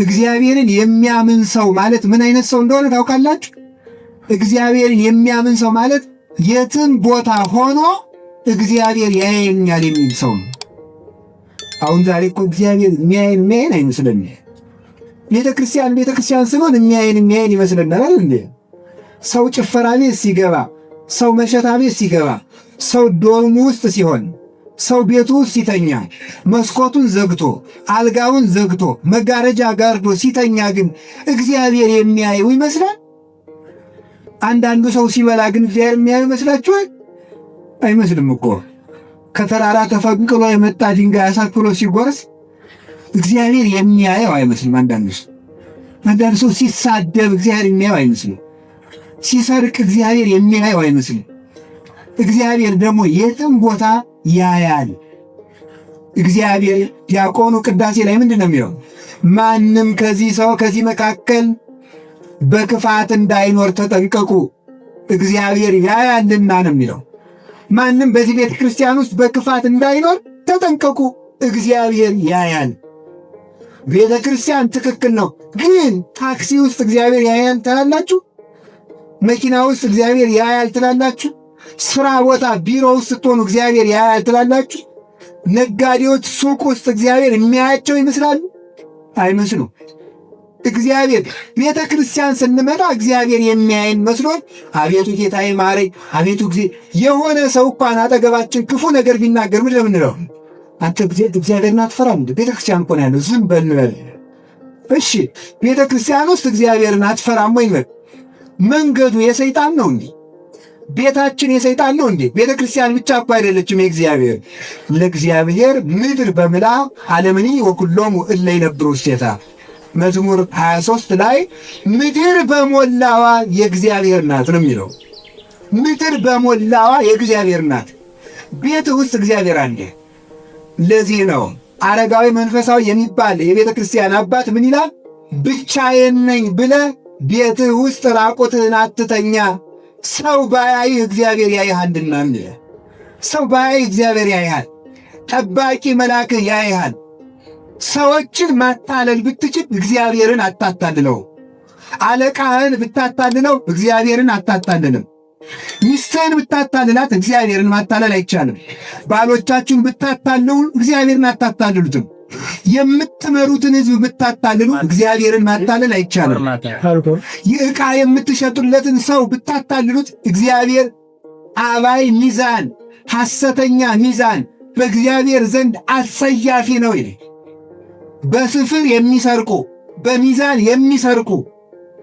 እግዚአብሔርን የሚያምን ሰው ማለት ምን አይነት ሰው እንደሆነ ታውቃላችሁ? እግዚአብሔርን የሚያምን ሰው ማለት የትም ቦታ ሆኖ እግዚአብሔር ያየኛል የሚል ሰው ነው። አሁን ዛሬ እኮ እግዚአብሔር የሚያየን አይመስለንም። ቤተክርስቲያን ስንሆን የሚያየን ይመስለናል እንዴ? ሰው ጭፈራ ቤት ሲገባ፣ ሰው መሸታ ቤት ሲገባ፣ ሰው ዶርሙ ውስጥ ሲሆን፣ ሰው ቤቱ ውስጥ ሲተኛ፣ መስኮቱን ዘግቶ አልጋውን ዘግቶ መጋረጃ ጋርዶ ሲተኛ ግን እግዚአብሔር የሚያየው ይመስላል? አንዳንዱ ሰው ሲበላ ግን እግዚአብሔር የሚያየው ይመስላችኋል? አይመስልም እኮ። ከተራራ ተፈንቅሎ የመጣ ድንጋይ አሳክሎ ሲጎርስ እግዚአብሔር የሚያየው አይመስልም። አንዳንዱ ሰው ሲሳደብ እግዚአብሔር የሚያየው አይመስልም። ሲሰርቅ እግዚአብሔር የሚያየው አይመስልም። እግዚአብሔር ደግሞ የትም ቦታ ያያል። እግዚአብሔር ዲያቆኑ ቅዳሴ ላይ ምንድን ነው የሚለው? ማንም ከዚህ መካከል በክፋት እንዳይኖር ተጠንቀቁ እግዚአብሔር ያያልና ነው የሚለው። ማንም በዚህ ቤተ ክርስቲያን ውስጥ በክፋት እንዳይኖር ተጠንቀቁ እግዚአብሔር ያያል። ቤተ ክርስቲያን ትክክል ነው፣ ግን ታክሲ ውስጥ እግዚአብሔር ያያል ትላላችሁ? መኪና ውስጥ እግዚአብሔር ያያል ትላላችሁ? ስራ ቦታ ቢሮ ውስጥ ስትሆኑ እግዚአብሔር ያያል ትላላችሁ? ነጋዴዎች ሱቅ ውስጥ እግዚአብሔር የሚያያቸው ይመስላሉ? አይመስሉም። እግዚአብሔር ቤተ ክርስቲያን ስንመጣ እግዚአብሔር የሚያየን መስሎን አቤቱ ጌታዬ ማረኝ፣ አቤቱ ጊዜ የሆነ ሰው እንኳን አጠገባችን ክፉ ነገር ቢናገር ምንድን ነው የምንለው? አንተ እግዚአብሔርን አትፈራም? ቤተ ክርስቲያን እኮ ነው ያለው፣ ዝም በል እንበል። እሺ ቤተ ክርስቲያን ውስጥ እግዚአብሔርን አትፈራም ወይ? መንገዱ የሰይጣን ነው እንዴ? ቤታችን የሰይጣን ነው እንዴ? ቤተ ክርስቲያን ብቻ እኮ አይደለችም የእግዚአብሔር። ለእግዚአብሔር ምድር በምላ ዓለምኒ ወኩሎሙ እለ ይነብሩ ውስቴታ መዝሙር 23 ላይ ምድር በሞላዋ የእግዚአብሔር ናት ነው የሚለው። ምድር በሞላዋ የእግዚአብሔር ናት። ቤት ውስጥ እግዚአብሔር አለ። ለዚህ ነው አረጋዊ መንፈሳዊ የሚባል የቤተ ክርስቲያን አባት ምን ይላል? ብቻዬን ነኝ ብለህ ቤትህ ውስጥ ራቁትህን አትተኛ፣ ሰው ባያይህ እግዚአብሔር ያይሃልና። ሰው ባያይህ እግዚአብሔር ያይሃል። ጠባቂ መልአክህ ያይሃል። ሰዎችን ማታለል ብትችል እግዚአብሔርን አታታልለው። አለቃህን ብታታልለው እግዚአብሔርን አታታልልም። ሚስትህን ብታታልላት እግዚአብሔርን ማታለል አይቻልም። ባሎቻችሁን ብታታልሉ እግዚአብሔርን አታታልሉትም። የምትመሩትን ሕዝብ ብታታልሉ እግዚአብሔርን ማታለል አይቻልም። የዕቃ የምትሸጡለትን ሰው ብታታልሉት እግዚአብሔር አባይ ሚዛን፣ ሐሰተኛ ሚዛን በእግዚአብሔር ዘንድ አሰያፊ ነው ይላል። በስፍር የሚሰርቁ፣ በሚዛን የሚሰርቁ፣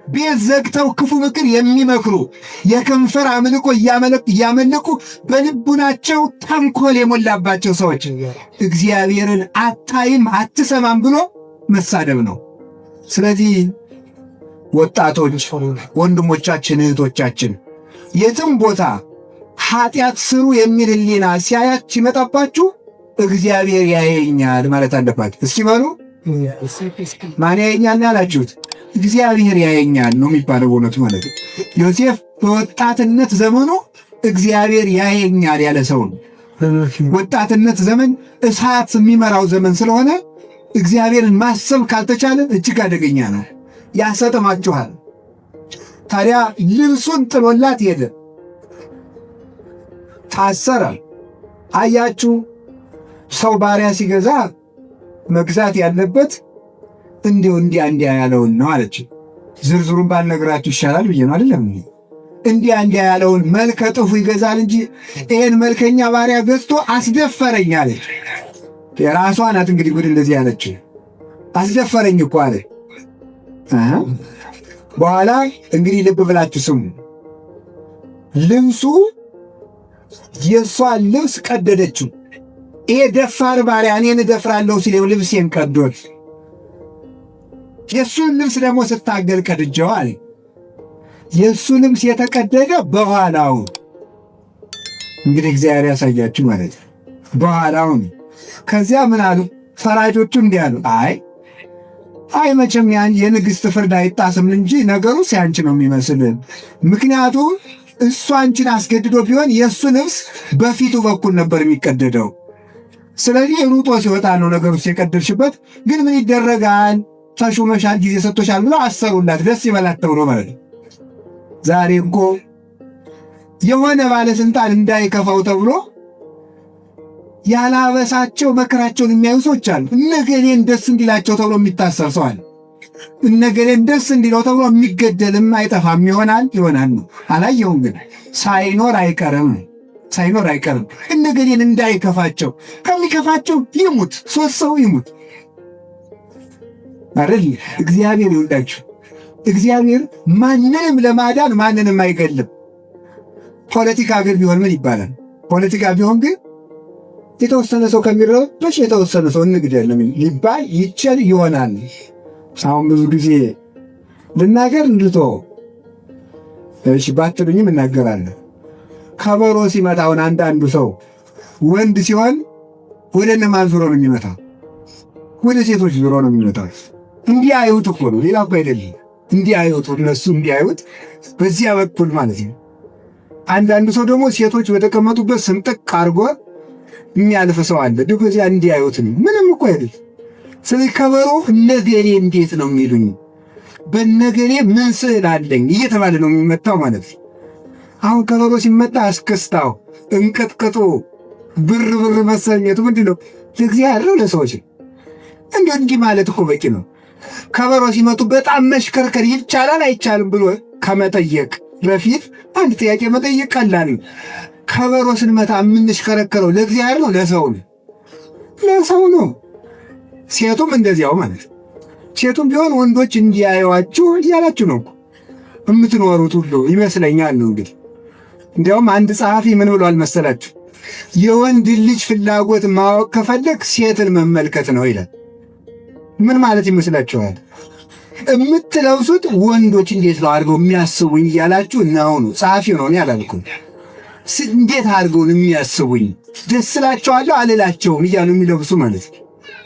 ቤት ዘግተው ክፉ ምክር የሚመክሩ፣ የከንፈር አምልኮ እያመለኩ በልቡናቸው ተንኮል የሞላባቸው ሰዎች እግዚአብሔርን አታይም አትሰማም ብሎ መሳደብ ነው። ስለዚህ ወጣቶች ወንድሞቻችን፣ እህቶቻችን የትም ቦታ ኃጢአት ስሩ የሚል ሕሊና ሲመጣባችሁ እግዚአብሔር ያየኛል ማለት አለባችሁ። እስኪ በሉ ማን ያየኛል ያላችሁት? እግዚአብሔር ያየኛል ነው የሚባለው በእውነቱ ማለት ነው። ዮሴፍ በወጣትነት ዘመኑ እግዚአብሔር ያየኛል ያለ ሰው ነው። ወጣትነት ዘመን እሳት የሚመራው ዘመን ስለሆነ እግዚአብሔርን ማሰብ ካልተቻለ እጅግ አደገኛ ነው፣ ያሰጥማችኋል። ታዲያ ልብሱን ጥሎላት ሄደ፣ ታሰረ። አያችሁ፣ ሰው ባሪያ ሲገዛ መግዛት ያለበት እንዲያ ያለውን ነው አለች። ዝርዝሩን ባልነግራችሁ ይሻላል ብዬ ነው አይደለም። እንዲያ ያለውን መልከ ጥፉ ይገዛል እንጂ ይሄን መልከኛ ባሪያ ገዝቶ አስደፈረኝ አለች። የራሷ ናት እንግዲህ ጉድ እንደዚህ ያለች። አስደፈረኝ እኮ አለ። በኋላ እንግዲህ ልብ ብላችሁ ስሙ። ልብሱ የእሷን ልብስ ቀደደችው። ይሄ ደፋር ባሪያ እኔን እደፍራለሁ ሲለው ልብሴን ቀዶት፣ የእሱን ልብስ ደግሞ ስታገል ቀድጀው አለ። የእሱ ልብስ የተቀደደ በኋላው እንግዲህ እግዚአብሔር ያሳያችሁ ማለት ነው። በኋላው ከዚያ ምን አሉ ፈራጆቹ? እንዲህ አሉ፣ አይ መቼም የንግሥት ፍርድ አይጣስም እንጂ ነገሩ ሲያንቺ ነው የሚመስል። ምክንያቱም እሱ አንቺን አስገድዶ ቢሆን የእሱ ልብስ በፊቱ በኩል ነበር የሚቀደደው። ስለዚህ ሩጦ ሲወጣ ነው ነገሩ የቀደድሽበት። ግን ምን ይደረጋል? ተሹመሻል ጊዜ ሰጥቶሻል ብሎ አሰሩላት። ደስ ይበላት ተብሎ ማለት ነው። ዛሬ እኮ የሆነ ባለስልጣን እንዳይከፋው ተብሎ ያላበሳቸው መከራቸውን የሚያዩ ሰዎች አሉ። እነገሌን ደስ እንዲላቸው ተብሎ የሚታሰር ሰው አለ። እነገሌን ደስ እንዲለው ተብሎ የሚገደልም አይጠፋም። ይሆናል ነው። አላየሁም ግን ሳይኖር አይቀርም። እነገሌን እንዳይከፋቸው፣ ከሚከፋቸው ይሙት፣ 3 ሰው ይሙት አይደል? እግዚአብሔር ይወዳችሁ። እግዚአብሔር ማንንም ለማዳን ማንንም አይገልም። ፖለቲካ ግን ቢሆን ምን ይባላል? ፖለቲካ ቢሆን ግን የተወሰነ ሰው ከሚረበሽ የተወሰነ ሰው እንግደል ሊባል ይችል ይሆናል። አሁን ብዙ ጊዜ ልናገር እንድቶ እሺ ባትሉኝም እናገራለሁ። ከበሮ ሲመታ አሁን አንዳንዱ ሰው ወንድ ሲሆን ወደ እነማን ዙሮ ነው የሚመታው? ወደ ሴቶች ዙሮ ነው የሚመታው። እንዲያዩት እኮ ነው፣ ሌላ እኮ አይደለም። እንዲያዩት እነሱ እንዲያዩት በዚያ በኩል ማለት ነው። አንዳንዱ ሰው ደግሞ ሴቶች በተቀመጡበት ስንጥቅ አድርጎ የሚያልፍ ሰው አለ። ደግሞ እዚያ እንዲያዩት ነው። ምንም እኮ አይደል። ስለዚህ ከበሮ እነገሌ እንዴት ነው የሚሉኝ፣ በነገሌ ምን ስዕል አለኝ እየተባለ ነው የሚመታው ማለት ነው። አሁን ከበሮ ሲመታ አስክስታው፣ እንቅጥቅጡ፣ ብር መሰኘቱ ምንድን ነው? ለእግዚአብሔር ነው ለሰዎች? እንዲህ ማለት እኮ በቂ ነው። ከበሮ ሲመቱ በጣም መሽከርከር ይቻላል አይቻልም ብሎ ከመጠየቅ በፊት አንድ ጥያቄ መጠየቅ ቀላል ነው። ከበሮ ስንመታ የምንሽከረከረው ለእግዚአብሔር ነው ለሰው ነው? ለሰው ነው። ሴቱም እንደዚያው ማለት ነው። ሴቱም ቢሆን ወንዶች እንዲያዩዋችሁ እያላችሁ ነው የምትኖሩት ሁሉ ይመስለኛል ነው እንግዲህ። እንዲያውም አንድ ጸሐፊ ምን ብሏል መሰላችሁ? የወንድ ልጅ ፍላጎት ማወቅ ከፈለግ ሴትን መመልከት ነው ይላል። ምን ማለት ይመስላችኋል? የምትለብሱት ወንዶች እንዴት ነው አድርገው የሚያስቡኝ እያላችሁ ነው። ጸሐፊ ነው ያላልኩም። እንዴት አድርገው የሚያስቡኝ ደስ እላቸዋለሁ አልላቸውም እያሉ የሚለብሱ ማለት ነው።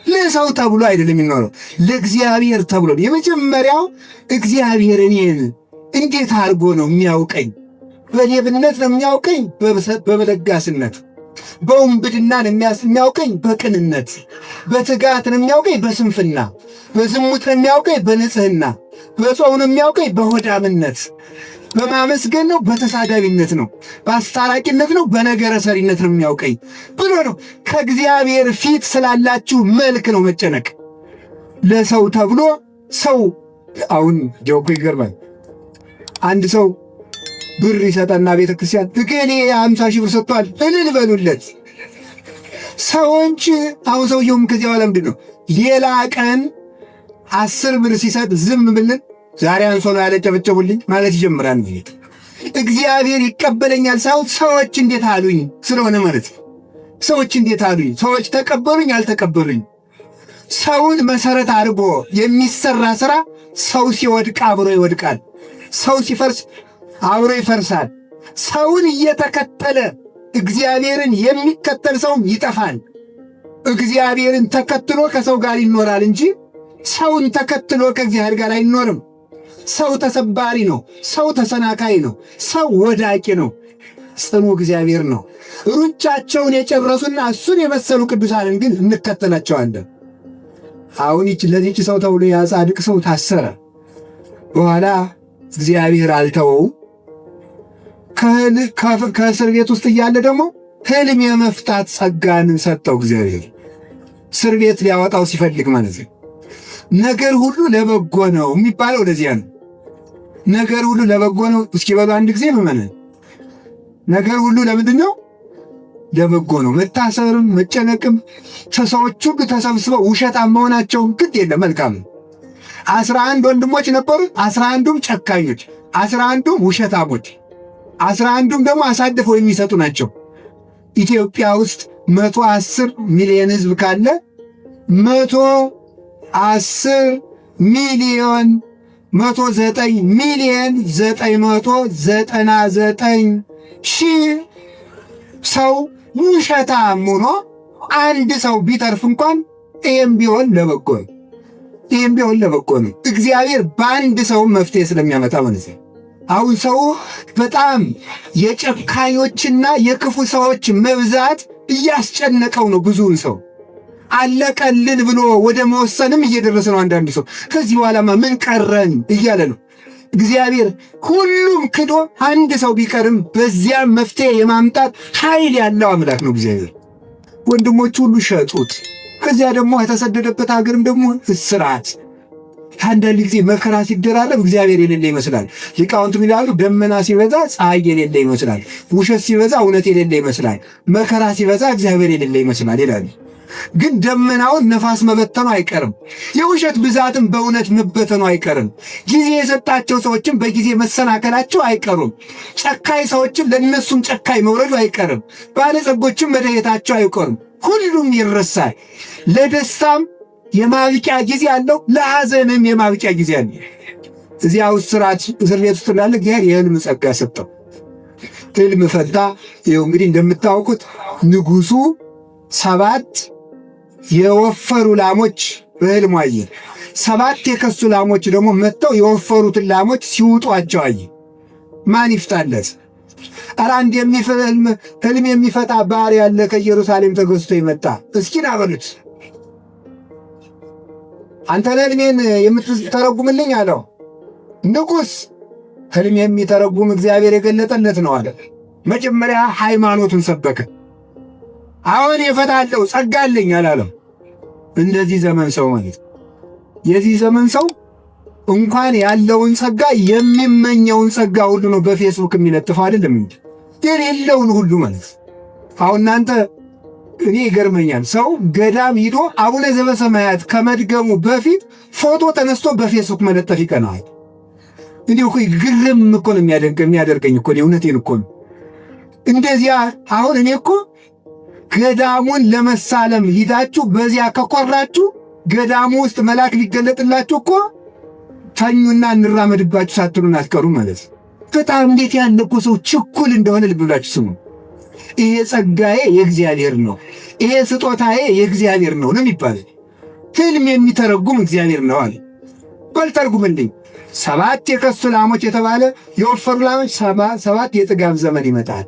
ለሰው ተብሎ አይደለም የሚኖረው፣ ለእግዚአብሔር ተብሎ። የመጀመሪያው እግዚአብሔር እኔን እንዴት አድርጎ ነው የሚያውቀኝ? በሌብነት ነው የሚያውቀኝ? በመለጋስነት። በውንብድና ነው የሚያውቀኝ? በቅንነት። በትጋት ነው የሚያውቀኝ? በስንፍና። በዝሙት ነው የሚያውቀኝ? በንጽህና። በጾም ነው የሚያውቀኝ? በሆዳምነት። በማመስገን ነው? በተሳዳቢነት ነው? በአስታራቂነት ነው? በነገረ ሰሪነት ነው የሚያውቀኝ ብሎ ነው። ከእግዚአብሔር ፊት ስላላችሁ መልክ ነው መጨነቅ። ለሰው ተብሎ ሰው አሁን ጆኮ ይገርማል። አንድ ሰው ብር ይሰጠና ቤተ ክርስቲያን እገሌ 50 ሺህ ብር ሰጥቷል እልል በሉለት ሰዎች። አሁን ሰውየውም ከዚያ በኋላ ምንድን ነው ሌላ ቀን 10 ብር ሲሰጥ ዝም ብልን ዛሬ አንሶ ነው ያለጨበጨቡልኝ ማለት ይጀምራል። እግዚአብሔር ይቀበለኛል ሳይሆን ሰዎች እንዴት አሉኝ ስለሆነ ማለት ነው። ሰዎች እንዴት አሉኝ፣ ሰዎች ተቀበሉኝ አልተቀበሉኝ። ሰውን መሰረት አድርጎ የሚሰራ ስራ ሰው ሲወድቅ አብሮ ይወድቃል፣ ሰው ሲፈርስ አብሮ ይፈርሳል። ሰውን እየተከተለ እግዚአብሔርን የሚከተል ሰውም ይጠፋል። እግዚአብሔርን ተከትሎ ከሰው ጋር ይኖራል እንጂ ሰውን ተከትሎ ከእግዚአብሔር ጋር አይኖርም። ሰው ተሰባሪ ነው። ሰው ተሰናካይ ነው። ሰው ወዳቂ ነው። ጽኑ እግዚአብሔር ነው። ሩጫቸውን የጨረሱና እሱን የመሰሉ ቅዱሳንን ግን እንከተላቸዋለን። አሁን ለዚች ሰው ተብሎ ያ ጻድቅ ሰው ታሰረ። በኋላ እግዚአብሔር አልተወው። ከእስር ቤት ውስጥ እያለ ደግሞ ሕልም የመፍታት ጸጋን ሰጠው እግዚአብሔር። እስር ቤት ሊያወጣው ሲፈልግ ማለት ነው። ነገር ሁሉ ለበጎ ነው የሚባለው ለዚያ ነው። ነገር ሁሉ ለበጎ ነው። እስኪ በሉ አንድ ጊዜ መመነን። ነገር ሁሉ ለምንድን ነው? ለበጎ ነው። መታሰርም መጨነቅም ሰዎች ሁሉ ተሰብስበው ውሸታም መሆናቸውን ግድ የለም መልካም ነው። 11 ወንድሞች ነበሩ። 11ዱም ጨካኞች፣ 11ዱም ውሸታሞች፣ 11ዱም ደግሞ አሳልፈው የሚሰጡ ናቸው። ኢትዮጵያ ውስጥ 110 ሚሊዮን ሕዝብ ካለ 110 ሚሊዮን 109 ሚሊዮን 999 ሺህ ሰው ውሸታም ሆኖ አንድ ሰው ቢተርፍ እንኳን ይህም ቢሆን ለበጎ ነው። ይህም ቢሆን ለበጎ ነው። እግዚአብሔር በአንድ ሰው መፍትሄ ስለሚያመጣ ማለት ነው። አሁን ሰው በጣም የጨካኞችና የክፉ ሰዎች መብዛት እያስጨነቀው ነው ብዙውን ሰው። አለቀልን ብሎ ወደ መወሰንም እየደረሰ ነው። አንዳንድ ሰው ከዚህ በኋላማ ምን ቀረን እያለ ነው። እግዚአብሔር ሁሉም ክዶ አንድ ሰው ቢቀርም በዚያ መፍትሄ የማምጣት ኃይል ያለው አምላክ ነው እግዚአብሔር። ወንድሞቹ ሁሉ ሸጡት። ከዚያ ደግሞ የተሰደደበት ሀገርም ደግሞ እስራት። አንዳንድ ጊዜ መከራ ሲደራረብ እግዚአብሔር የሌለ ይመስላል። ሊቃውንቱም ይላሉ ደመና ሲበዛ ፀሐይ የሌለ ይመስላል፣ ውሸት ሲበዛ እውነት የሌለ ይመስላል፣ መከራ ሲበዛ እግዚአብሔር የሌለ ይመስላል ይላሉ። ግን ደመናውን ነፋስ መበተኑ አይቀርም፣ የውሸት ብዛትም በእውነት መበተኑ አይቀርም። ጊዜ የሰጣቸው ሰዎችም በጊዜ መሰናከላቸው አይቀሩም። ጨካኝ ሰዎችም ለእነሱም ጨካኝ መውረዱ አይቀርም። ባለጸጎችም መደየታቸው አይቀሩም። ሁሉም ይረሳል። ለደስታም የማብቂያ ጊዜ አለው፣ ለሐዘንም የማብቂያ ጊዜ አለው። እዚያ እስራት እስር ቤት ውስጥ ላለ እግዚአብሔር የሕልም ጸጋ ሰጠው። ሕልም ፈታ። ይኸው እንግዲህ እንደምታውቁት ንጉሡ 7 የወፈሩ ላሞች በሕልሙ አየ። 7 የከሱ ላሞች ደግሞ መጥተው የወፈሩትን ላሞች ሲውጧቸው አየ። ማን ይፍታለት? ኧረ አንድ ሕልም የሚፈታ ባሪያ ያለ ከኢየሩሳሌም ተገዝቶ ይመጣ፣ እስኪ ና በሉት። አንተ ሕልሜን የምትተረጉምልኝ አለው። ንጉሥ ሕልም የሚተረጉም እግዚአብሔር የገለጠለት ነው አለ። መጀመሪያ ሃይማኖቱን ሰበከ። አሁን እፈታለሁ ጸጋ አለኝ አላለም። እንደዚህ ዘመን ሰው ማለት የዚህ ዘመን ሰው እንኳን ያለውን ጸጋ የሚመኘውን ጸጋ ሁሉ ነው በፌስቡክ የሚለጥፈው አይደለም እንዴ? የሌለውን ሁሉ ማለት አሁን እናንተ እኔ ይገርመኛል። ሰው ገዳም ሂዶ አቡነ ዘበሰማያት ከመድገሙ በፊት ፎቶ ተነስቶ በፌስቡክ መለጠፍ ይቀናል። እንዲሁ እኮ ግርም እኮ ነው የሚያደርገኝ እኮ እውነቴን እኮ ነው። እንደዚያ አሁን እኔ እኮ ገዳሙን ለመሳለም ሂዳችሁ በዚያ ከቆራችሁ ገዳሙ ውስጥ መልአክ ሊገለጥላችሁ እኮ ተኙና እንራመድባችሁ ሳትሉን አትቀሩ ማለት። በጣም እንዴት ያለ እኮ ሰው ችኩል እንደሆነ ልብ ብላችሁ ስሙ። ይሄ ጸጋዬ የእግዚአብሔር ነው፣ ይሄ ስጦታዬ የእግዚአብሔር ነው ነው የሚባለው። ሕልም የሚተረጉም እግዚአብሔር ነው አለ። በልተርጉምልኝ 7 የከሱ ላሞች የተባለ የወፈሩ ላሞች 7 የጥጋብ ዘመን ይመጣል።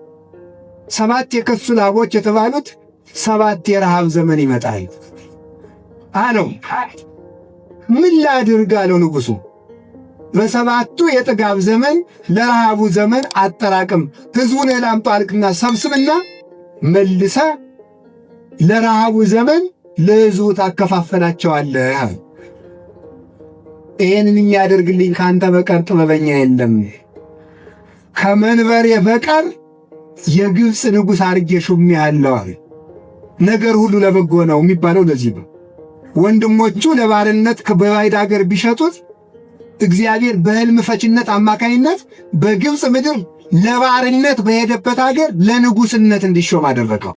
7 የከሱ ላሞች የተባሉት 7 የረሃብ ዘመን ይመጣል አለው። ምን ላድርግ አለው ንጉሡ። በ7ቱ የጥጋብ ዘመን ለረሃቡ ዘመን አጠራቅም፣ ሕዝቡን እህል አምጡ አልክና ሰብስብና መልሰ ለረሃቡ ዘመን ለሕዝቡ ታከፋፈላቸዋለህ። ይህንን የሚያደርግልኝ ከአንተ በቀር ጥበበኛ የለም፣ ከመንበሬ በቀር የግብፅ ንጉሥ አድርጌ ሾሜሃለሁ አለ። ነገር ሁሉ ለበጎ ነው የሚባለው ለዚህ ነው። ወንድሞቹ ለባርነት በባዕድ አገር ቢሸጡት እግዚአብሔር በሕልም ፈችነት አማካይነት በግብፅ ምድር ለባርነት በሄደበት አገር ለንጉሥነት እንዲሾም አደረገው።